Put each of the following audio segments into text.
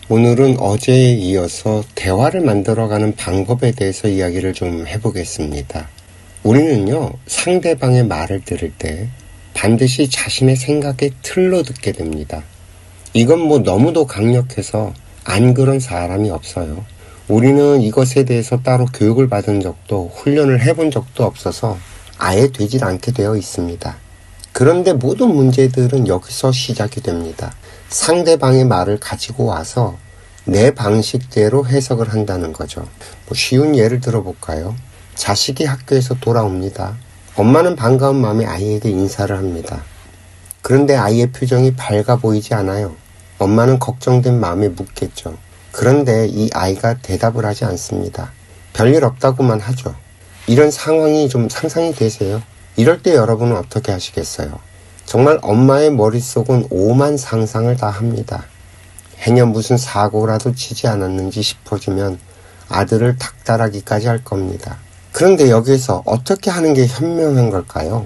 오늘은 어제에 이어서 대화를 만들어가는 방법에 대해서 이야기를 좀 해보겠습니다. 우리는요, 상대방의 말을 들을 때 반드시 자신의 생각의 틀로 듣게 됩니다. 이건 너무도 강력해서 안 그런 사람이 없어요. 우리는 이것에 대해서 따로 교육을 받은 적도 훈련을 해본 적도 없어서 아예 되질 않게 되어 있습니다. 그런데 모든 문제들은 여기서 시작이 됩니다. 상대방의 말을 가지고 와서 내 방식대로 해석을 한다는 거죠. 쉬운 예를 들어볼까요? 자식이 학교에서 돌아옵니다. 엄마는 반가운 마음에 아이에게 인사를 합니다. 그런데 아이의 표정이 밝아 보이지 않아요. 엄마는 걱정된 마음에 묻겠죠. 그런데 이 아이가 대답을 하지 않습니다. 별일 없다고만 하죠. 이런 상황이 좀 상상이 되세요? 이럴 때 여러분은 어떻게 하시겠어요? 정말 엄마의 머릿속은 오만 상상을 다 합니다. 행여 무슨 사고라도 치지 않았는지 싶어지면 아들을 닥달하기까지 할 겁니다. 그런데 여기에서 어떻게 하는 게 현명한 걸까요?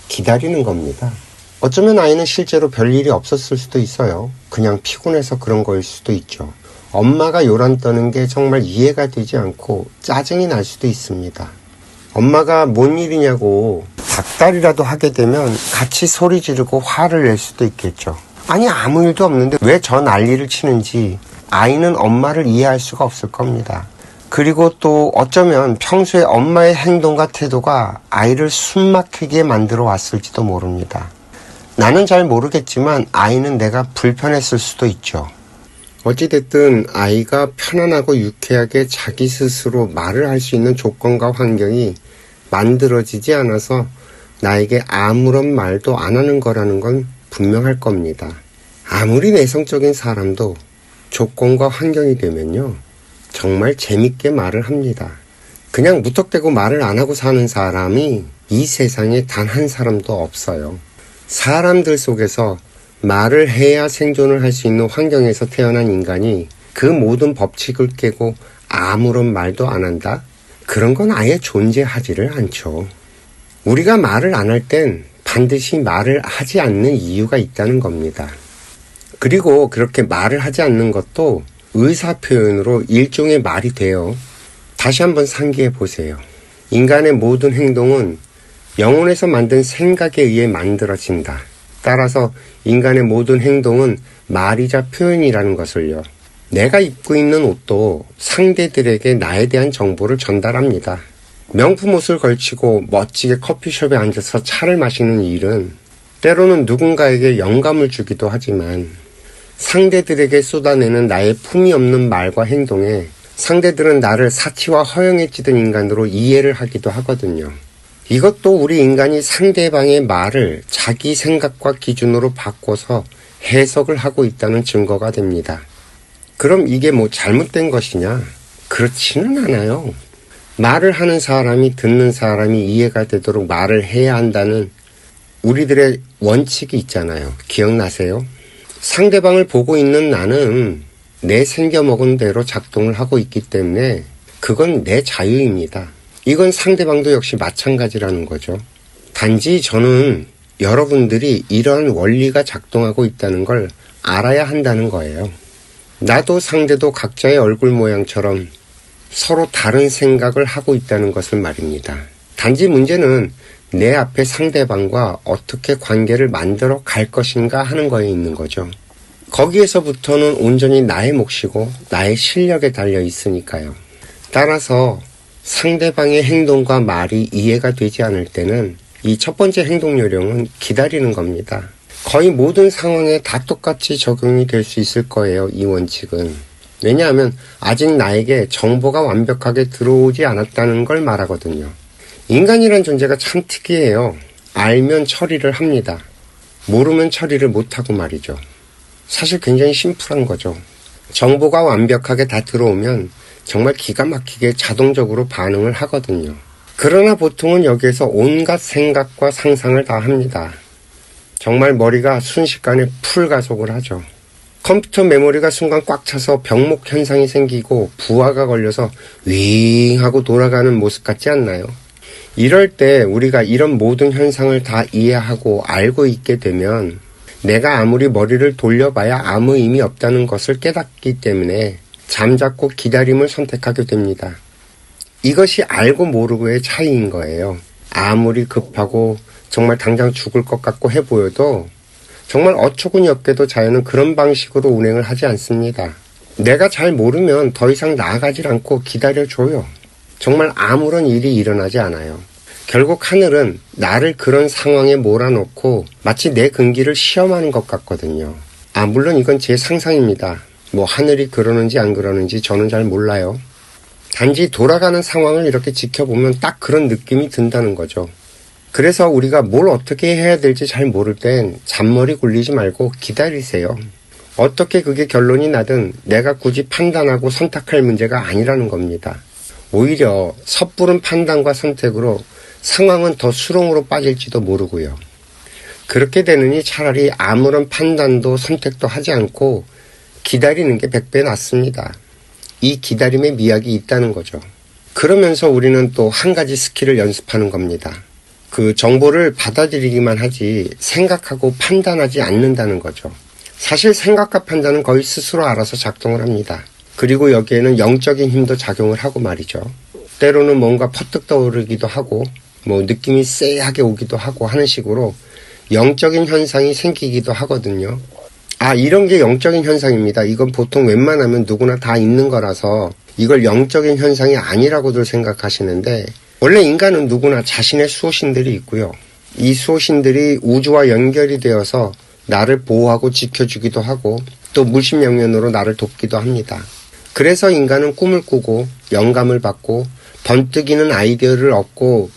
기다리는 겁니다. 어쩌면 아이는 실제로 별일이 없었을 수도 있어요. 그냥 피곤해서 그런 거일 수도 있죠. 엄마가 요란 떠는 게 정말 이해가 되지 않고 짜증이 날 수도 있습니다. 엄마가 뭔 일이냐고 닥달이라도 하게 되면 같이 소리 지르고 화를 낼 수도 있겠죠. 아니, 아무 일도 없는데 왜 저 난리를 치는지 아이는 엄마를 이해할 수가 없을 겁니다. 그리고 또 어쩌면 평소에 엄마의 행동과 태도가 아이를 숨막히게 만들어 왔을지도 모릅니다. 나는 잘 모르겠지만 아이는 내가 불편했을 수도 있죠. 어찌됐든 아이가 편안하고 유쾌하게 자기 스스로 말을 할 수 있는 조건과 환경이 만들어지지 않아서 나에게 아무런 말도 안 하는 거라는 건 분명할 겁니다. 아무리 내성적인 사람도 조건과 환경이 되면요, 정말 재밌게 말을 합니다. 그냥 무턱대고 말을 안 하고 사는 사람이 이 세상에 단 한 사람도 없어요. 사람들 속에서 말을 해야 생존을 할 수 있는 환경에서 태어난 인간이 그 모든 법칙을 깨고 아무런 말도 안 한다? 그런 건 아예 존재하지를 않죠. 우리가 말을 안 할 땐 반드시 말을 하지 않는 이유가 있다는 겁니다. 그리고 그렇게 말을 하지 않는 것도 의사표현으로 일종의 말이 돼요. 다시 한번 상기해 보세요. 인간의 모든 행동은 영혼에서 만든 생각에 의해 만들어진다. 따라서 인간의 모든 행동은 말이자 표현이라는 것을요. 내가 입고 있는 옷도 상대들에게 나에 대한 정보를 전달합니다. 명품 옷을 걸치고 멋지게 커피숍에 앉아서 차를 마시는 일은 때로는 누군가에게 영감을 주기도 하지만 상대들에게 쏟아내는 나의 품이 없는 말과 행동에 상대들은 나를 사치와 허영에 찌든 인간으로 이해를 하기도 하거든요. 이것도 우리 인간이 상대방의 말을 자기 생각과 기준으로 바꿔서 해석을 하고 있다는 증거가 됩니다. 그럼 이게 잘못된 것이냐? 그렇지는 않아요. 말을 하는 사람이 듣는 사람이 이해가 되도록 말을 해야 한다는 우리들의 원칙이 있잖아요. 기억나세요? 상대방을 보고 있는 나는 내 생겨먹은 대로 작동을 하고 있기 때문에 그건 내 자유입니다. 이건 상대방도 역시 마찬가지라는 거죠. 단지 저는 여러분들이 이러한 원리가 작동하고 있다는 걸 알아야 한다는 거예요. 나도 상대도 각자의 얼굴 모양처럼 서로 다른 생각을 하고 있다는 것을 말입니다. 단지 문제는 내 앞에 상대방과 어떻게 관계를 만들어 갈 것인가 하는 거에 있는 거죠. 거기에서부터는 온전히 나의 몫이고 나의 실력에 달려 있으니까요. 따라서 상대방의 행동과 말이 이해가 되지 않을 때는 이 첫 번째 행동 요령은 기다리는 겁니다. 거의 모든 상황에 다 똑같이 적용이 될 수 있을 거예요, 이 원칙은. 왜냐하면 아직 나에게 정보가 완벽하게 들어오지 않았다는 걸 말하거든요. 인간이란 존재가 참 특이해요. 알면 처리를 합니다. 모르면 처리를 못하고 말이죠. 사실 굉장히 심플한 거죠. 정보가 완벽하게 다 들어오면 정말 기가 막히게 자동적으로 반응을 하거든요. 그러나 보통은 여기에서 온갖 생각과 상상을 다 합니다. 정말 머리가 순식간에 풀 가속을 하죠. 컴퓨터 메모리가 순간 꽉 차서 병목 현상이 생기고 부하가 걸려서 윙 하고 돌아가는 모습 같지 않나요? 이럴 때 우리가 이런 모든 현상을 다 이해하고 알고 있게 되면 내가 아무리 머리를 돌려봐야 아무 의미 없다는 것을 깨닫기 때문에 잠자코 기다림을 선택하게 됩니다. 이것이 알고 모르고의 차이인 거예요. 아무리 급하고 정말 당장 죽을 것 같고 해 보여도 정말 어처구니 없게도 자연은 그런 방식으로 운행을 하지 않습니다. 내가 잘 모르면 더 이상 나아가질 않고 기다려줘요. 정말 아무런 일이 일어나지 않아요. 결국 하늘은 나를 그런 상황에 몰아놓고 마치 내 근기를 시험하는 것 같거든요. 물론 이건 제 상상입니다. 하늘이 그러는지 안 그러는지 저는 잘 몰라요. 단지 돌아가는 상황을 이렇게 지켜보면 딱 그런 느낌이 든다는 거죠. 그래서 우리가 뭘 어떻게 해야 될지 잘 모를 땐 잔머리 굴리지 말고 기다리세요. 어떻게 그게 결론이 나든 내가 굳이 판단하고 선택할 문제가 아니라는 겁니다. 오히려 섣부른 판단과 선택으로 상황은 더 수렁으로 빠질지도 모르고요. 그렇게 되느니 차라리 아무런 판단도 선택도 하지 않고 기다리는 게 100배 낫습니다. 이 기다림에 미학이 있다는 거죠. 그러면서 우리는 또 한 가지 스킬을 연습하는 겁니다. 그 정보를 받아들이기만 하지 생각하고 판단하지 않는다는 거죠. 사실 생각과 판단은 거의 스스로 알아서 작동을 합니다. 그리고 여기에는 영적인 힘도 작용을 하고 말이죠. 때로는 뭔가 퍼뜩 떠오르기도 하고 느낌이 쎄하게 오기도 하고 하는 식으로 영적인 현상이 생기기도 하거든요. 이런 게 영적인 현상입니다. 이건 보통 웬만하면 누구나 다 있는 거라서 이걸 영적인 현상이 아니라고들 생각하시는데 원래 인간은 누구나 자신의 수호신들이 있고요. 이 수호신들이 우주와 연결이 되어서 나를 보호하고 지켜주기도 하고 또 물심양면으로 나를 돕기도 합니다. 그래서 인간은 꿈을 꾸고 영감을 받고 번뜩이는 아이디어를 얻고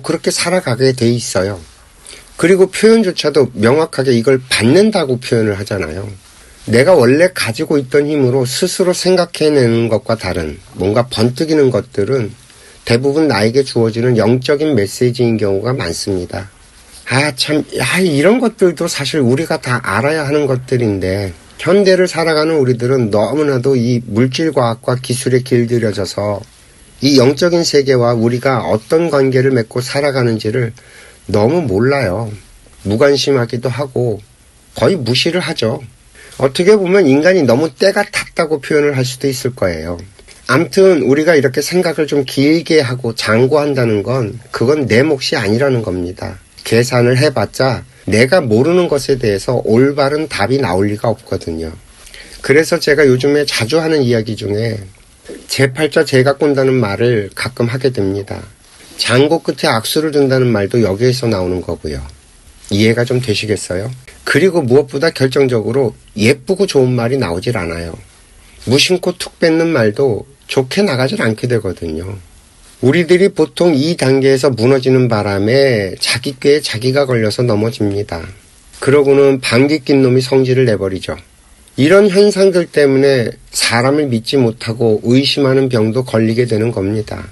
그렇게 살아가게 돼 있어요. 그리고 표현조차도 명확하게 이걸 받는다고 표현을 하잖아요. 내가 원래 가지고 있던 힘으로 스스로 생각해내는 것과 다른 뭔가 번뜩이는 것들은 대부분 나에게 주어지는 영적인 메시지인 경우가 많습니다. 이런 것들도 사실 우리가 다 알아야 하는 것들인데 현대를 살아가는 우리들은 너무나도 이 물질과학과 기술에 길들여져서 이 영적인 세계와 우리가 어떤 관계를 맺고 살아가는지를 너무 몰라요. 무관심하기도 하고 거의 무시를 하죠. 어떻게 보면 인간이 너무 때가 탔다고 표현을 할 수도 있을 거예요. 암튼 우리가 이렇게 생각을 좀 길게 하고 장구한다는 건 그건 내 몫이 아니라는 겁니다. 계산을 해봤자 내가 모르는 것에 대해서 올바른 답이 나올 리가 없거든요. 그래서 제가 요즘에 자주 하는 이야기 중에 제 팔자 제가 꼰다는 말을 가끔 하게 됩니다. 장고 끝에 악수를 둔다는 말도 여기에서 나오는 거고요. 이해가 좀 되시겠어요? 그리고 무엇보다 결정적으로 예쁘고 좋은 말이 나오질 않아요. 무심코 툭 뱉는 말도 좋게 나가질 않게 되거든요. 우리들이 보통 이 단계에서 무너지는 바람에 자기 꾀에 자기가 걸려서 넘어집니다. 그러고는 방귀 낀 놈이 성질을 내버리죠. 이런 현상들 때문에 사람을 믿지 못하고 의심하는 병도 걸리게 되는 겁니다.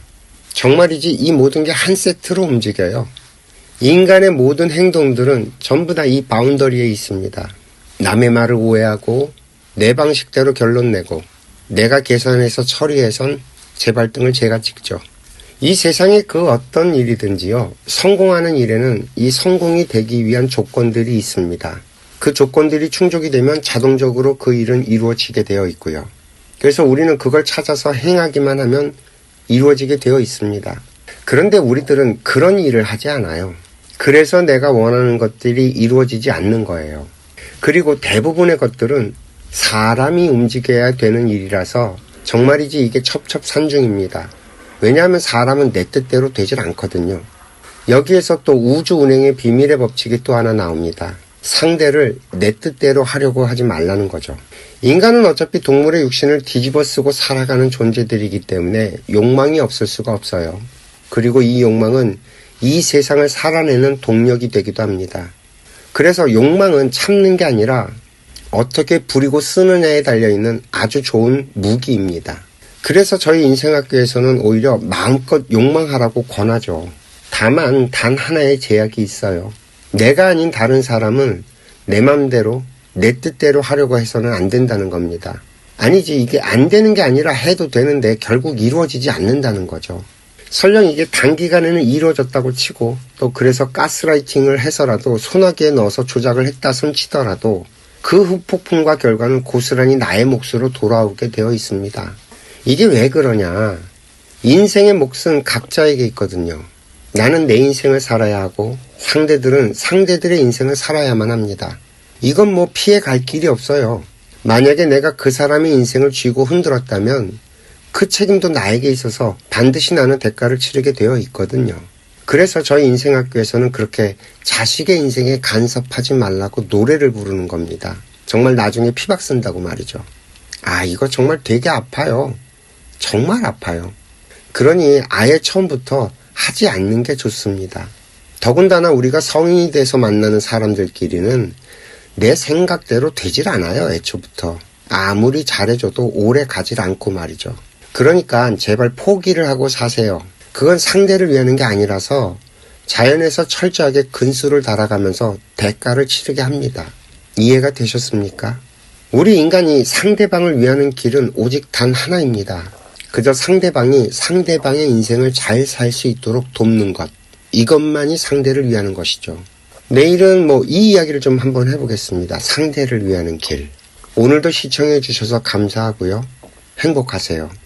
정말이지 이 모든 게 한 세트로 움직여요. 인간의 모든 행동들은 전부 다 이 바운더리에 있습니다. 남의 말을 오해하고 내 방식대로 결론 내고 내가 계산해서 처리해선 제 발등을 제가 찍죠. 이 세상에 그 어떤 일이든지요. 성공하는 일에는 이 성공이 되기 위한 조건들이 있습니다. 그 조건들이 충족이 되면 자동적으로 그 일은 이루어지게 되어 있고요. 그래서 우리는 그걸 찾아서 행하기만 하면 이루어지게 되어 있습니다. 그런데 우리들은 그런 일을 하지 않아요. 그래서 내가 원하는 것들이 이루어지지 않는 거예요. 그리고 대부분의 것들은 사람이 움직여야 되는 일이라서 정말이지 이게 첩첩산중입니다. 왜냐하면 사람은 내 뜻대로 되질 않거든요. 여기에서 또 우주 운행의 비밀의 법칙이 또 하나 나옵니다. 상대를 내 뜻대로 하려고 하지 말라는 거죠. 인간은 어차피 동물의 육신을 뒤집어 쓰고 살아가는 존재들이기 때문에 욕망이 없을 수가 없어요. 그리고 이 욕망은 이 세상을 살아내는 동력이 되기도 합니다. 그래서 욕망은 참는 게 아니라 어떻게 부리고 쓰느냐에 달려있는 아주 좋은 무기입니다. 그래서 저희 인생학교에서는 오히려 마음껏 욕망하라고 권하죠. 다만 단 하나의 제약이 있어요. 내가 아닌 다른 사람은 내 맘대로 내 뜻대로 하려고 해서는 안 된다는 겁니다. 아니지, 이게 안 되는 게 아니라 해도 되는데 결국 이루어지지 않는다는 거죠. 설령 이게 단기간에는 이루어졌다고 치고 또 그래서 가스라이팅을 해서라도 소나기에 넣어서 조작을 했다 손 치더라도 그 후폭풍과 결과는 고스란히 나의 몫으로 돌아오게 되어 있습니다. 이게 왜 그러냐? 인생의 몫은 각자에게 있거든요. 나는 내 인생을 살아야 하고 상대들은 상대들의 인생을 살아야만 합니다. 이건 뭐 피해 갈 길이 없어요. 만약에 내가 그 사람의 인생을 쥐고 흔들었다면 그 책임도 나에게 있어서 반드시 나는 대가를 치르게 되어 있거든요. 그래서 저희 인생학교에서는 그렇게 자식의 인생에 간섭하지 말라고 노래를 부르는 겁니다. 정말 나중에 피박 쓴다고 말이죠. 이거 정말 되게 아파요. 정말 아파요. 그러니 아예 처음부터 하지 않는 게 좋습니다. 더군다나 우리가 성인이 돼서 만나는 사람들끼리는 내 생각대로 되질 않아요, 애초부터. 아무리 잘해줘도 오래 가질 않고 말이죠. 그러니까 제발 포기를 하고 사세요. 그건 상대를 위하는 게 아니라서 자연에서 철저하게 근수를 달아가면서 대가를 치르게 합니다. 이해가 되셨습니까? 우리 인간이 상대방을 위하는 길은 오직 단 하나입니다. 그저 상대방이 상대방의 인생을 잘 살 수 있도록 돕는 것. 이것만이 상대를 위하는 것이죠. 내일은 이 이야기를 좀 한번 해보겠습니다. 상대를 위하는 길. 오늘도 시청해 주셔서 감사하고요. 행복하세요.